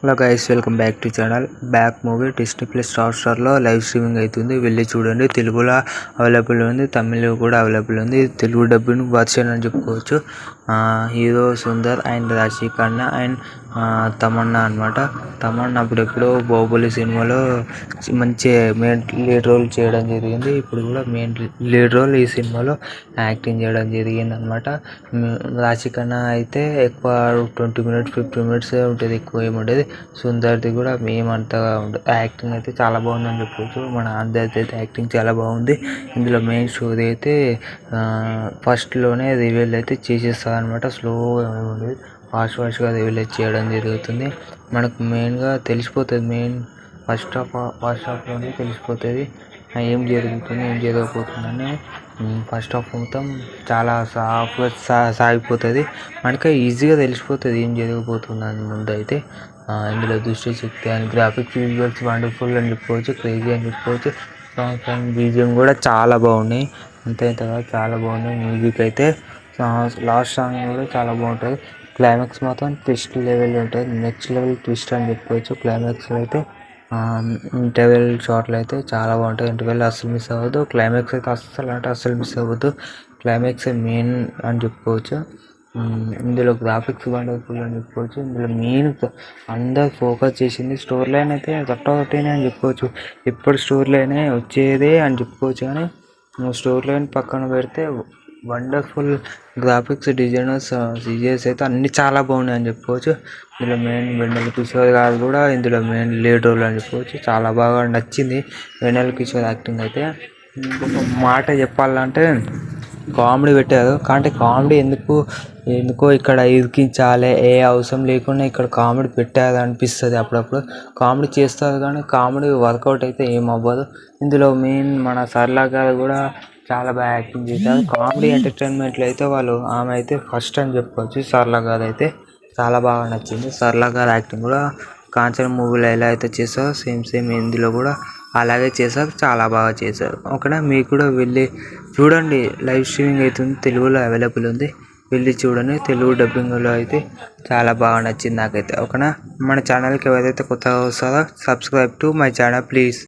Hello guys, welcome back to channel. Back movie Disney plus హాట్‌స్టార్లో live streaming అవుతుంది, వెళ్ళి చూడండి. తెలుగులో అవైలబుల్ ఉంది, తమిళ్ కూడా అవైలబుల్ ఉంది. తెలుగు డబ్బింగ్ వర్షన్ అని చెప్పుకోవచ్చు. హీరో సుందర్ అండ్ రాశి ఖన్నా అండ్ తమన్నా అనమాట. తమన్నా అప్పుడెప్పుడో బాహుబలి సినిమాలో మంచి మెయిన్ లీడ్ రోల్ చేయడం జరిగింది. ఇప్పుడు కూడా మెయిన్ లీడ్ రోల్ ఈ సినిమాలో యాక్టింగ్ చేయడం జరిగింది అనమాట. రాశి ఖన్నా అయితే ఎక్కువ 20 మినిట్స్ 15 మినిట్స్ ఉంటుంది, ఎక్కువ ఏముండేది. సుందర్ది కూడా మేమంతగా ఉండదు. యాక్టింగ్ అయితే చాలా బాగుందని చెప్పొచ్చు. మన అందరిది అయితే యాక్టింగ్ చాలా బాగుంది. ఇందులో మెయిన్ స్టోరీ అయితే ఫస్ట్లోనే రివీల్ అయితే చేసేస్తారు అనమాట. స్లోగా ఉండేది, ఫాస్ట్గా రివీల్ చేయడం జరుగుతుంది. మనకు మెయిన్గా తెలిసిపోతుంది. మెయిన్ ఫస్ట్ హాఫ్లోనే తెలిసిపోతుంది ఏం జరుగుతుంది, ఏం జరగబోతుందని. ఫస్ట్ హాఫ్ మొత్తం చాలా సాగిపోతుంది. మనకి ఈజీగా తెలిసిపోతుంది ఏం జరగబోతుందని ముందు అయితే. ఇందులో దృష్టి శక్తి అని గ్రాఫిక్స్ విజువల్స్ వండర్ఫుల్ అని చెప్పుకోవచ్చు, క్రేజీ అని చెప్పుకోవచ్చు. సాంగ్స్ అండ్ బీజిఎం కూడా చాలా బాగున్నాయి. అంతే చాలా బాగున్నాయి. మ్యూజిక్ అయితే లాస్ట్ సాంగ్ కూడా చాలా బాగుంటుంది. క్లైమాక్స్ మాత్రం ట్విస్ట్ లెవెల్ ఉంటుంది, నెక్స్ట్ లెవెల్ ట్విస్ట్ అని చెప్పుకోవచ్చు. క్లైమాక్స్లో అయితే ఇంటర్వెల్ షార్ట్లు అయితే చాలా బాగుంటుంది. ఇంటర్వెల్ అస్సలు మిస్ అవ్వద్దు. క్లైమాక్స్ అయితే అస్సలు మిస్ అవ్వద్దు. క్లైమాక్స్ మెయిన్ అని చెప్పుకోవచ్చు. ఇందులో గ్రాఫిక్స్ వండర్ఫుల్ అని చెప్పుకోవచ్చు. ఇందులో మెయిన్ అందరు ఫోకస్ చేసింది స్టోరీ లైన్ అయితే ఒకటేనే అని చెప్పుకోవచ్చు. ఎప్పుడు స్టోరీ లైనే వచ్చేదే అని చెప్పుకోవచ్చు. కానీ స్టోరీ లైన్ పక్కన పెడితే వండర్ఫుల్ గ్రాఫిక్స్, డిజైనర్స్, సీజీఎస్ అయితే అన్నీ చాలా బాగున్నాయి అని చెప్పుకోవచ్చు. ఇందులో మెయిన్ వెన్నెల కిషోర్ గారు కూడా ఇందులో మెయిన్ లీడ్ రోల్ అని చెప్పుకోవచ్చు. చాలా బాగా నచ్చింది వెన్నెల కిషోర్ యాక్టింగ్ అయితే. ఇంకొక మాట చెప్పాలంటే కామెడీ పెట్టారు, కానీ కామెడీ ఎందుకో ఇక్కడ ఇరికించాలి, ఏ అవసరం లేకుండా ఇక్కడ కామెడీ పెట్టారు అనిపిస్తుంది. అప్పుడప్పుడు కామెడీ చేస్తారు కానీ కామెడీ వర్కౌట్ అయితే ఏం అవ్వదు. ఇందులో మెయిన్ మన సరళ గారు కూడా చాలా బాగా యాక్టింగ్ చేశారు. కామెడీ ఎంటర్టైన్మెంట్లో అయితే ఆమె అయితే ఫస్ట్ అని చెప్పుకోవచ్చు. సరళ గారు అయితే చాలా బాగా నచ్చింది. సరళ గారు యాక్టింగ్ కూడా కాంచన మూవీలో ఎలా అయితే చేశారో సేమ్ ఇందులో కూడా అలాగే చేశారు, చాలా బాగా చేశారు. ఓకేనా, మీకు కూడా వెళ్ళి చూడండి. లైవ్ స్ట్రీమింగ్ అవుతుంది, తెలుగులో అవైలబుల్ ఉంది, వెళ్ళి చూడండి. తెలుగు డబ్బింగ్లో అయితే చాలా బాగా నచ్చింది నాకైతే. ఓకేనా, మన ఛానల్కి ఎవరైతే కొత్తగా వస్తారో subscribe to my channel please.